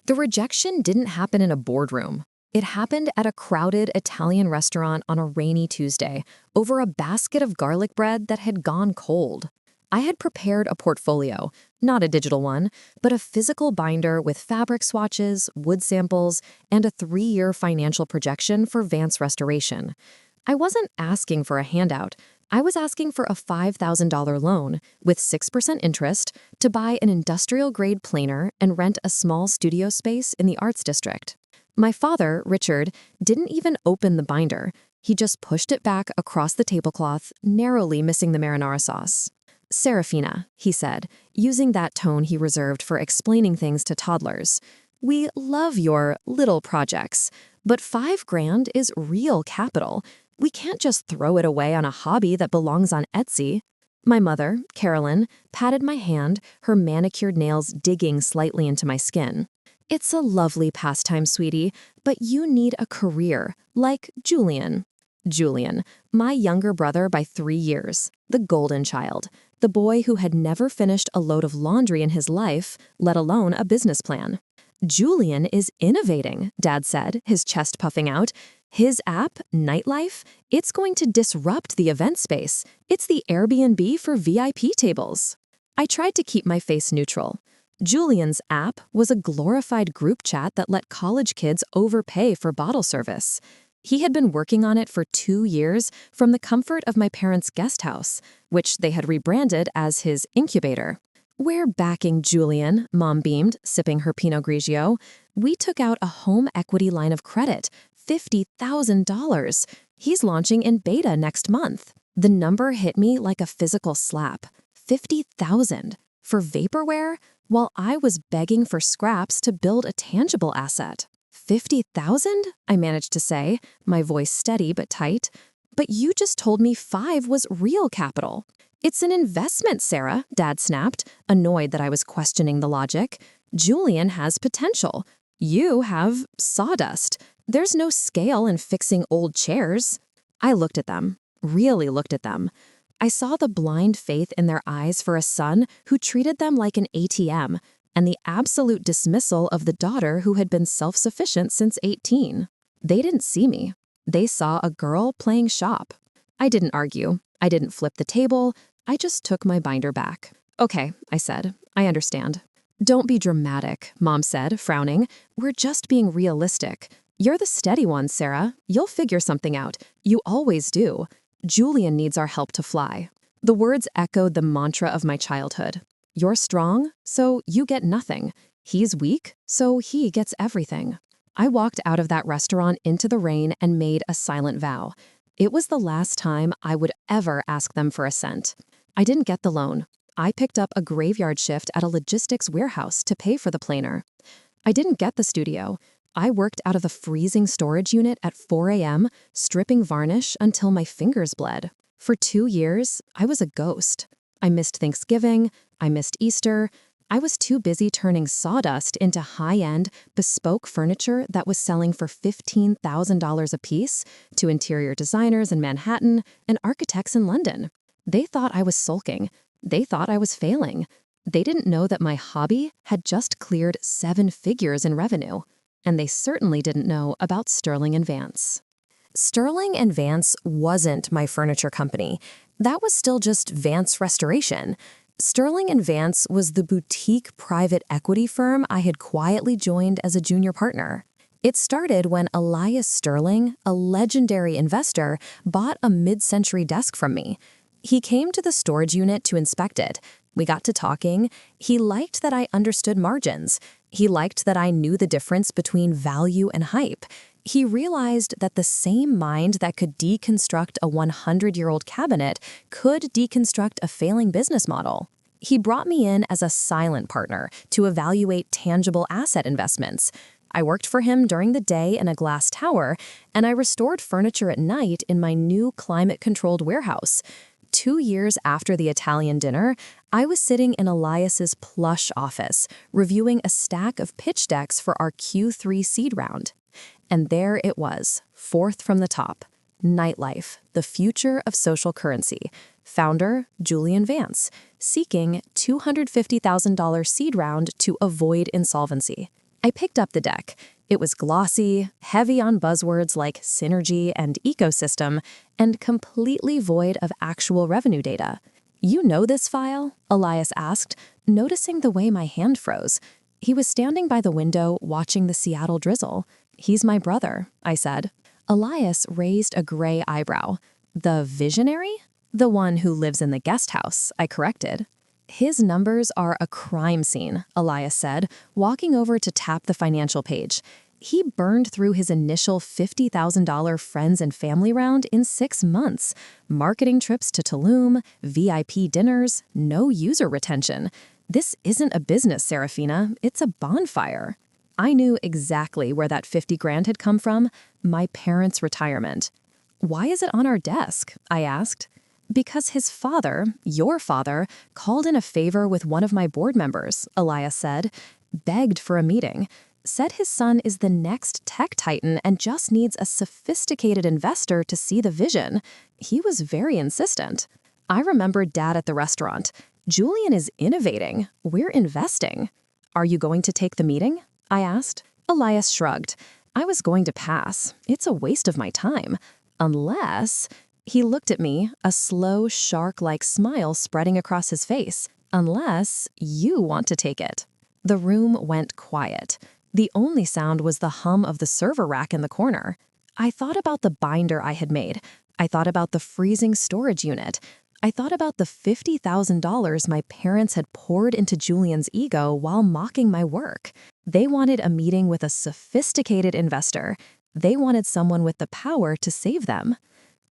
The rejection didn't happen in a boardroom. It happened at a crowded Italian restaurant on a rainy Tuesday over a basket of garlic bread that had gone cold. I had prepared a portfolio, not a digital one, but a physical binder with fabric swatches, wood samples, and a 3-year financial projection for Vance restoration. I wasn't asking for a handout. I was asking for a $5,000 loan with 6% interest to buy an industrial-grade planer and rent a small studio space in the Arts District. My father, Richard, didn't even open the binder. He just pushed it back across the tablecloth, narrowly missing the marinara sauce. "Serafina," he said, using that tone he reserved for explaining things to toddlers. "We love your little projects, but $5,000 is real capital. We can't just throw it away on a hobby that belongs on Etsy." My mother, Carolyn, patted my hand, her manicured nails digging slightly into my skin. "It's a lovely pastime, sweetie, but you need a career, like Julian." Julian, my younger brother by 3 years, the golden child, the boy who had never finished a load of laundry in his life, let alone a business plan. "Julian is innovating," Dad said, his chest puffing out. "His app, Nightlife, it's going to disrupt the event space. It's the Airbnb for VIP tables." I tried to keep my face neutral. Julian's app was a glorified group chat that let college kids overpay for bottle service. He had been working on it for 2 years from the comfort of my parents' guest house, which they had rebranded as his incubator. "We're backing Julian," Mom beamed, sipping her Pinot Grigio. "We took out a home equity line of credit, $50,000. He's launching in beta next month." The number hit me like a physical slap. 50,000 for vaporware, while I was begging for scraps to build a tangible asset. 50,000? I managed to say, my voice steady but tight. "But you just told me 5 was real capital." "It's an investment, Sarah," Dad snapped, annoyed that I was questioning the logic. "Julian has potential. You have sawdust. There's no scale in fixing old chairs." I looked at them, really looked at them. I saw the blind faith in their eyes for a son who treated them like an ATM, and the absolute dismissal of the daughter who had been self-sufficient since 18. They didn't see me. They saw a girl playing shop. I didn't argue. I didn't flip the table. I just took my binder back. "Okay," I said. "I understand." "Don't be dramatic," Mom said, frowning. "We're just being realistic. You're the steady one, Sarah. You'll figure something out. You always do. Julian needs our help to fly." The words echoed the mantra of my childhood. You're strong, so you get nothing. He's weak, so he gets everything. I walked out of that restaurant into the rain and made a silent vow. It was the last time I would ever ask them for a cent. I didn't get the loan. I picked up a graveyard shift at a logistics warehouse to pay for the planer. I didn't get the studio. I worked out of the freezing storage unit at 4 a.m., stripping varnish until my fingers bled. For 2 years, I was a ghost. I missed Thanksgiving. I missed Easter. I was too busy turning sawdust into high-end, bespoke furniture that was selling for $15,000 a piece to interior designers in Manhattan and architects in London. They thought I was sulking. They thought I was failing. They didn't know that my hobby had just cleared 7 figures in revenue. And they certainly didn't know about Sterling & Vance. Sterling & Vance wasn't my furniture company. That was still just Vance Restoration. Sterling & Vance was the boutique private equity firm I had quietly joined as a junior partner. It started when Elias Sterling, a legendary investor, bought a mid-century desk from me. He came to the storage unit to inspect it. We got to talking. He liked that I understood margins. He liked that I knew the difference between value and hype. He realized that the same mind that could deconstruct a 100-year-old cabinet could deconstruct a failing business model. He brought me in as a silent partner to evaluate tangible asset investments. I worked for him during the day in a glass tower, and I restored furniture at night in my new climate-controlled warehouse. 2 years after the Italian dinner, I was sitting in Elias's plush office, reviewing a stack of pitch decks for our Q3 seed round. And there it was, 4th from the top. Nightlife, the future of social currency. Founder, Julian Vance, seeking $250,000 seed round to avoid insolvency. I picked up the deck. It was glossy, heavy on buzzwords like synergy and ecosystem, and completely void of actual revenue data. "You know this file?" Elias asked, noticing the way my hand froze. He was standing by the window watching the Seattle drizzle. "He's my brother," I said. Elias raised a gray eyebrow. "The visionary?" "The one who lives in the guest house," I corrected. "His numbers are a crime scene," Elias said, walking over to tap the financial page. "He burned through his initial $50,000 friends and family round in 6 months. Marketing trips to Tulum, VIP dinners, no user retention. This isn't a business, Serafina. It's a bonfire." I knew exactly where that 50 grand had come from: my parents' retirement. "Why is it on our desk?" I asked. "Because his father, your father, called in a favor with one of my board members," Elias said. "Begged for a meeting. Said his son is the next tech titan and just needs a sophisticated investor to see the vision. He was very insistent." I remembered Dad at the restaurant. "Julian is innovating. We're investing." "Are you going to take the meeting?" I asked. Elias shrugged. "I was going to pass. It's a waste of my time. Unless—" He looked at me, a slow, shark-like smile spreading across his face. "Unless you want to take it." The room went quiet. The only sound was the hum of the server rack in the corner. I thought about the binder I had made. I thought about the freezing storage unit. I thought about the $50,000 my parents had poured into Julian's ego while mocking my work. They wanted a meeting with a sophisticated investor. They wanted someone with the power to save them.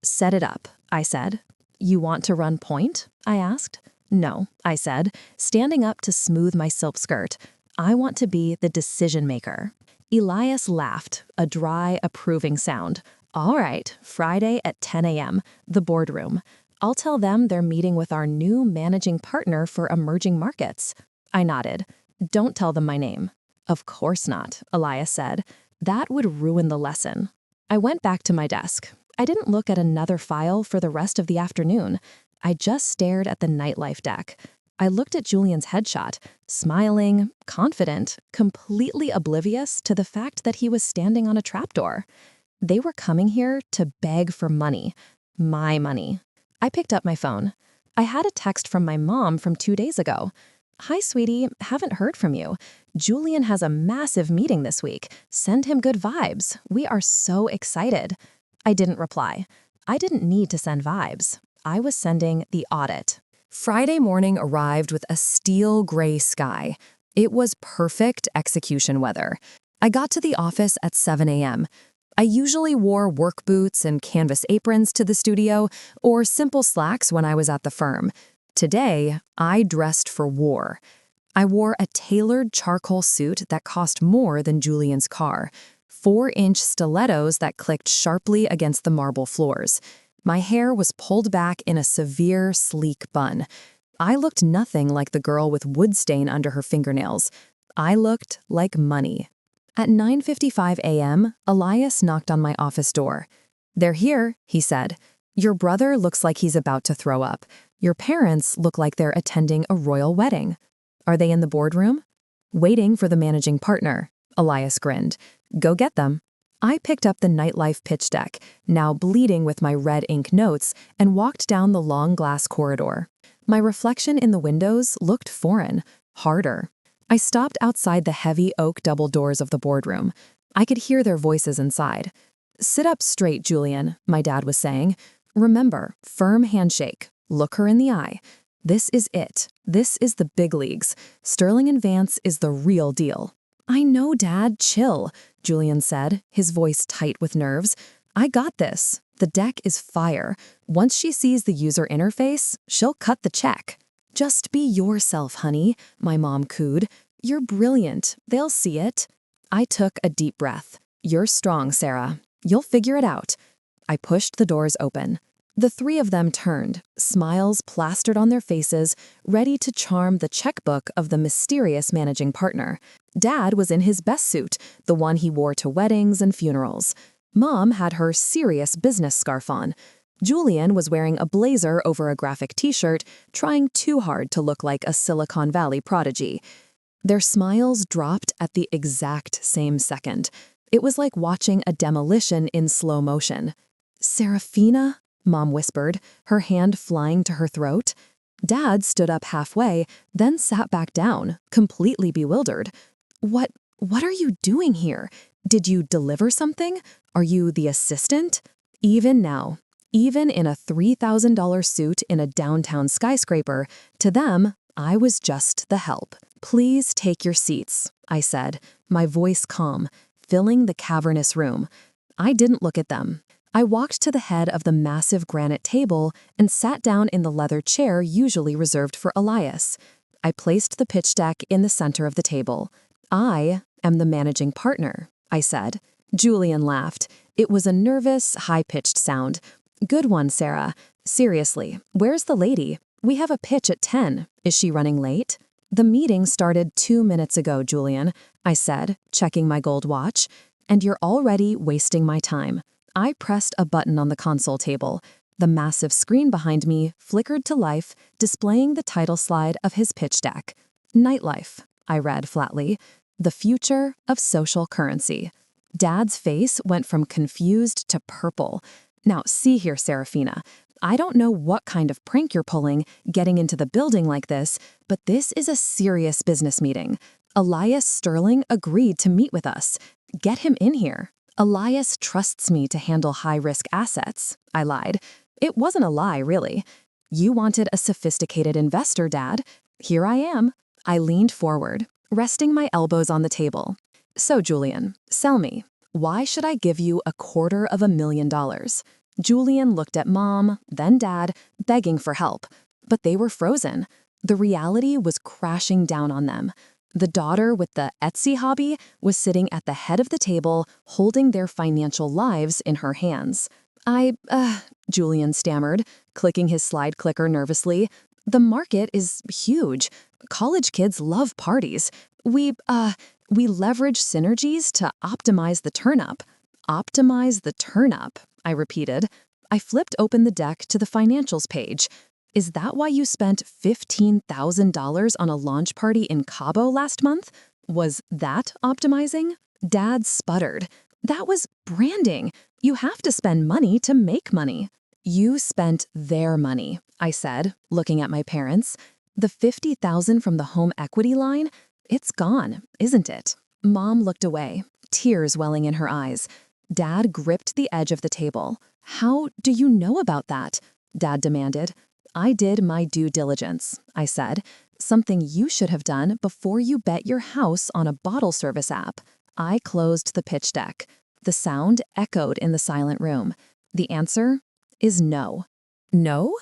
"Set it up," I said. "You want to run point?" I asked. "No," I said, standing up to smooth my silk skirt. "I want to be the decision maker." Elias laughed, a dry, approving sound. "All right, Friday at 10 a.m., the boardroom. I'll tell them they're meeting with our new managing partner for emerging markets." I nodded. "Don't tell them my name." "Of course not," Elias said. "That would ruin the lesson." I went back to my desk. I didn't look at another file for the rest of the afternoon. I just stared at the nightlife deck. I looked at Julian's headshot, smiling, confident, completely oblivious to the fact that he was standing on a trapdoor. They were coming here to beg for money. My money. I picked up my phone. I had a text from my mom from 2 days ago. "Hi, sweetie, haven't heard from you. Julian has a massive meeting this week. Send him good vibes. We are so excited." I didn't reply. I didn't need to send vibes. I was sending the audit. Friday morning arrived with a steel gray sky. It was perfect execution weather. I got to the office at 7 a.m. I usually wore work boots and canvas aprons to the studio, or simple slacks when I was at the firm. Today, I dressed for war. I wore a tailored charcoal suit that cost more than Julian's car, 4-inch stilettos that clicked sharply against the marble floors. My hair was pulled back in a severe, sleek bun. I looked nothing like the girl with wood stain under her fingernails. I looked like money. At 9:55 a.m., Elias knocked on my office door. "They're here," he said. "Your brother looks like he's about to throw up. Your parents look like they're attending a royal wedding." "Are they in the boardroom?" "Waiting for the managing partner." Elias grinned. "Go get them." I picked up the nightlife pitch deck, now bleeding with my red ink notes, and walked down the long glass corridor. My reflection in the windows looked foreign, harder. I stopped outside the heavy oak double doors of the boardroom. I could hear their voices inside. "Sit up straight, Julian," my dad was saying. "Remember, firm handshake. Look her in the eye. This is it. This is the big leagues. Sterling and Vance is the real deal." "I know, Dad. Chill," Julian said, his voice tight with nerves. "I got this. The deck is fire. Once she sees the user interface, she'll cut the check." "Just be yourself, honey," my mom cooed. "You're brilliant. They'll see it." I took a deep breath. "You're strong, Sarah. You'll figure it out." I pushed the doors open. The three of them turned, smiles plastered on their faces, ready to charm the checkbook of the mysterious managing partner. Dad was in his best suit, the one he wore to weddings and funerals. Mom had her serious business scarf on. Julian was wearing a blazer over a graphic t-shirt, trying too hard to look like a Silicon Valley prodigy. Their smiles dropped at the exact same second. It was like watching a demolition in slow motion. "Serafina?" Mom whispered, her hand flying to her throat. Dad stood up halfway, then sat back down, completely bewildered. What are you doing here? Did you deliver something? Are you the assistant?" Even now, even in a $3,000 suit in a downtown skyscraper, to them, I was just the help. "Please take your seats," I said, my voice calm, filling the cavernous room. I didn't look at them. I walked to the head of the massive granite table and sat down in the leather chair usually reserved for Elias. I placed the pitch deck in the center of the table. "I am the managing partner," I said. Julian laughed. It was a nervous, high-pitched sound. "Good one, Sarah. Seriously, where's the lady? We have a pitch at 10. Is she running late?" "The meeting started 2 minutes ago, Julian," I said, checking my gold watch. "And you're already wasting my time." I pressed a button on the console table. The massive screen behind me flickered to life, displaying the title slide of his pitch deck. "Nightlife," I read flatly. "The future of social currency." Dad's face went from confused to purple. "Now, see here, Serafina. I don't know what kind of prank you're pulling, getting into the building like this, but this is a serious business meeting. Elias Sterling agreed to meet with us. Get him in here." "Elias trusts me to handle high-risk assets," I lied. It wasn't a lie, really. "You wanted a sophisticated investor, Dad. Here I am." I leaned forward, resting my elbows on the table. "So, Julian, sell me. Why should I give you $250,000? Julian looked at Mom, then Dad, begging for help. But they were frozen. The reality was crashing down on them. The daughter with the Etsy hobby was sitting at the head of the table, holding their financial lives in her hands. Julian stammered, clicking his slide clicker nervously. "The market is huge. College kids love parties. We leverage synergies to optimize the turnup." "Optimize the turnup," I repeated. I flipped open the deck to the financials page. "Is that why you spent $15,000 on a launch party in Cabo last month? Was that optimizing?" Dad sputtered. "That was branding. You have to spend money to make money." "You spent their money," I said, looking at my parents. "The $50,000 from the home equity line? It's gone, isn't it?" Mom looked away, tears welling in her eyes. Dad gripped the edge of the table. "How do you know about that?" Dad demanded. "I did my due diligence," I said. "Something you should have done before you bet your house on a bottle service app." I closed the pitch deck. The sound echoed in the silent room. The answer is no. "No?"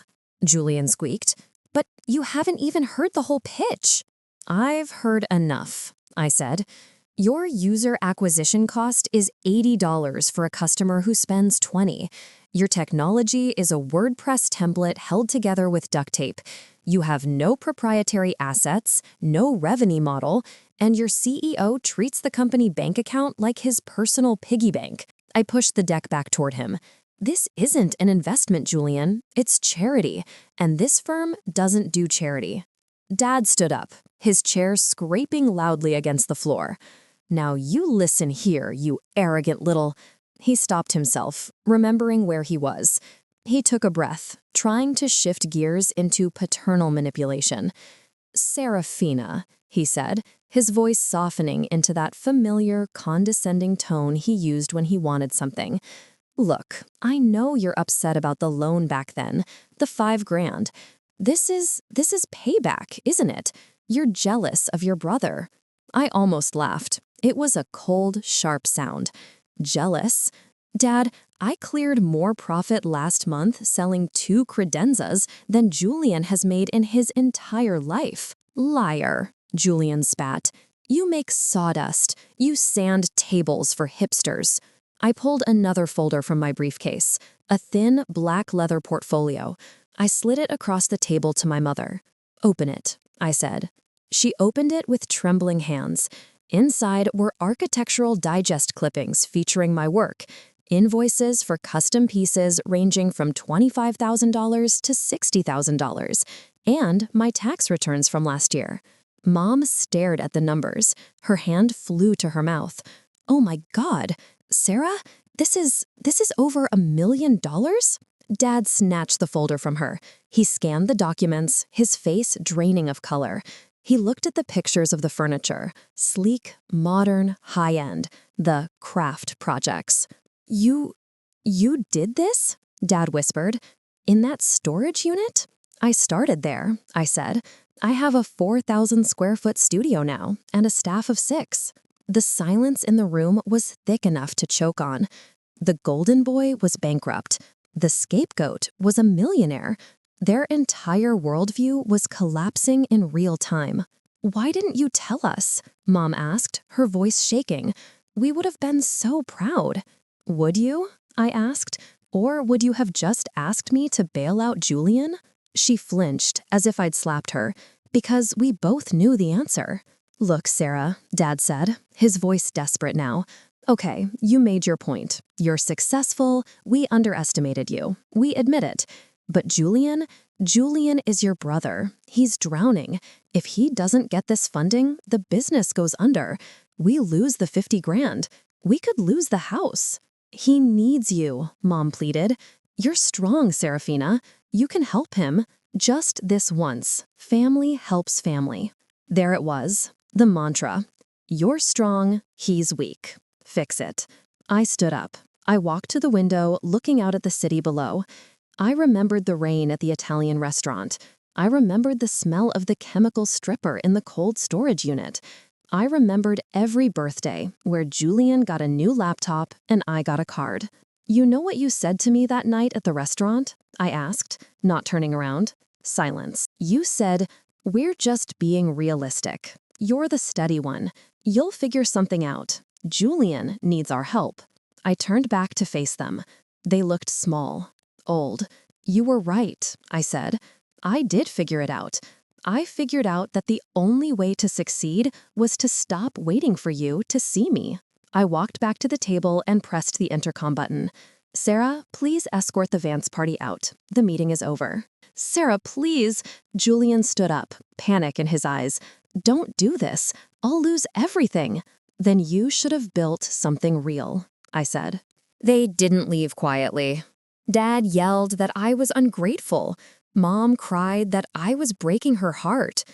Julian squeaked. "But you haven't even heard the whole pitch." "I've heard enough," I said. "Your user acquisition cost is $80 for a customer who spends $20. Your technology is a WordPress template held together with duct tape. You have no proprietary assets, no revenue model, and your CEO treats the company bank account like his personal piggy bank." I pushed the deck back toward him. "This isn't an investment, Julian. It's charity, and this firm doesn't do charity." Dad stood up, his chair scraping loudly against the floor. "Now you listen here, you arrogant little—" He stopped himself, remembering where he was. He took a breath, trying to shift gears into paternal manipulation. "Serafina," he said, his voice softening into that familiar, condescending tone he used when he wanted something. "Look, I know you're upset about the loan back then, the $5,000. This is payback, isn't it? You're jealous of your brother." I almost laughed. It was a cold, sharp sound. Jealous? Dad, I cleared more profit last month selling 2 credenzas than Julian has made in his entire life. "Liar," Julian spat. "You make sawdust. You sand tables for hipsters." I pulled another folder from my briefcase, a thin, black leather portfolio. I slid it across the table to my mother. "Open it," I said. She opened it with trembling hands. Inside were Architectural Digest clippings featuring my work, invoices for custom pieces ranging from $25,000 to $60,000, and my tax returns from last year. Mom stared at the numbers. Her hand flew to her mouth. Oh my God, Sarah, this is over $1 million? Dad snatched the folder from her. He scanned the documents, his face draining of color. He looked at the pictures of the furniture, sleek, modern, high-end, the craft projects. You did this? Dad whispered. In that storage unit? I started there, I said. I have a 4,000-square-foot studio now and a staff of 6. The silence in the room was thick enough to choke on. The golden boy was bankrupt. The scapegoat was a millionaire. Their entire worldview was collapsing in real time. Why didn't you tell us? Mom asked, her voice shaking. We would have been so proud. Would you? I asked. Or would you have just asked me to bail out Julian? She flinched, as if I'd slapped her, because we both knew the answer. Look, Sarah, Dad said, his voice desperate now. Okay, you made your point. You're successful. We underestimated you. We admit it. But Julian is your brother. He's drowning. If he doesn't get this funding, the business goes under. We lose the 50 grand. We could lose the house. He needs you, Mom pleaded. You're strong, Serafina. You can help him. Just this once. Family helps family. There it was, the mantra. You're strong, he's weak. Fix it. I stood up. I walked to the window, looking out at the city below. I remembered the rain at the Italian restaurant. I remembered the smell of the chemical stripper in the cold storage unit. I remembered every birthday where Julian got a new laptop and I got a card. You know what you said to me that night at the restaurant? I asked, not turning around. Silence. You said, we're just being realistic. You're the steady one. You'll figure something out. Julian needs our help. I turned back to face them. They looked small, old. You were right, I said. I did figure it out. I figured out that the only way to succeed was to stop waiting for you to see me. I walked back to the table and pressed the intercom button. Sarah, please escort the Vance party out. The meeting is over. Sarah, please. Julian stood up, panic in his eyes. Don't do this. I'll lose everything. Then you should have built something real, I said. They didn't leave quietly. Dad yelled that I was ungrateful. Mom cried that I was breaking her heart.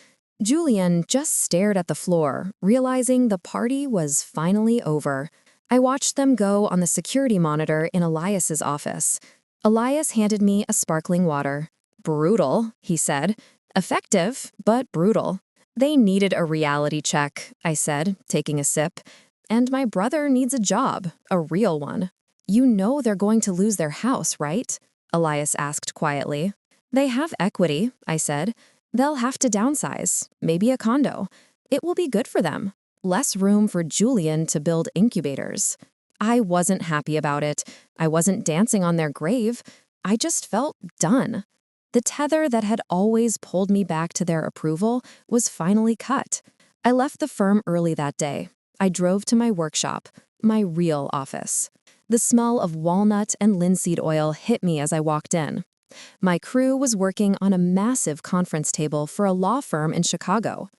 Julian just stared at the floor, realizing the party was finally over. I watched them go on the security monitor in Elias's office. Elias handed me a sparkling water. Brutal, he said. Effective, but brutal. They needed a reality check, I said, taking a sip. And my brother needs a job, a real one. You know they're going to lose their house, right? Elias asked quietly. They have equity, I said. They'll have to downsize, maybe a condo. It will be good for them. Less room for Julian to build incubators. I wasn't happy about it. I wasn't dancing on their grave. I just felt done. The tether that had always pulled me back to their approval was finally cut. I left the firm early that day. I drove to my workshop, my real office. The smell of walnut and linseed oil hit me as I walked in. My crew was working on a massive conference table for a law firm in Chicago.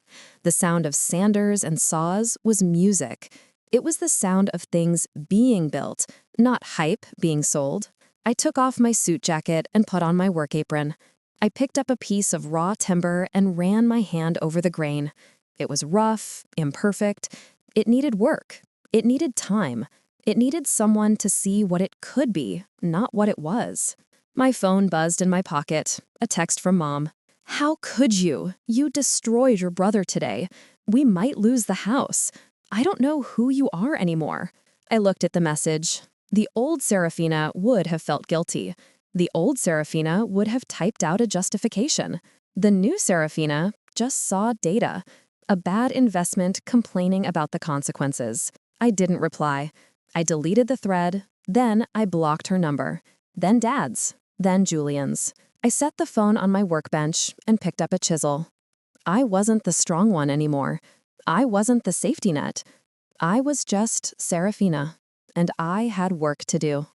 The sound of sanders and saws was music. It was the sound of things being built, not hype being sold. I took off my suit jacket and put on my work apron. I picked up a piece of raw timber and ran my hand over the grain. It was rough, imperfect. It needed work. It needed time. It needed someone to see what it could be, not what it was. My phone buzzed in my pocket, a text from Mom. How could you? You destroyed your brother today. We might lose the house. I don't know who you are anymore. I looked at the message. The old Serafina would have felt guilty. The old Serafina would have typed out a justification. The new Serafina just saw data. A bad investment complaining about the consequences. I didn't reply. I deleted the thread. Then I blocked her number. Then Dad's. Then Julian's. I set the phone on my workbench and picked up a chisel. I wasn't the strong one anymore. I wasn't the safety net. I was just Serafina, and I had work to do.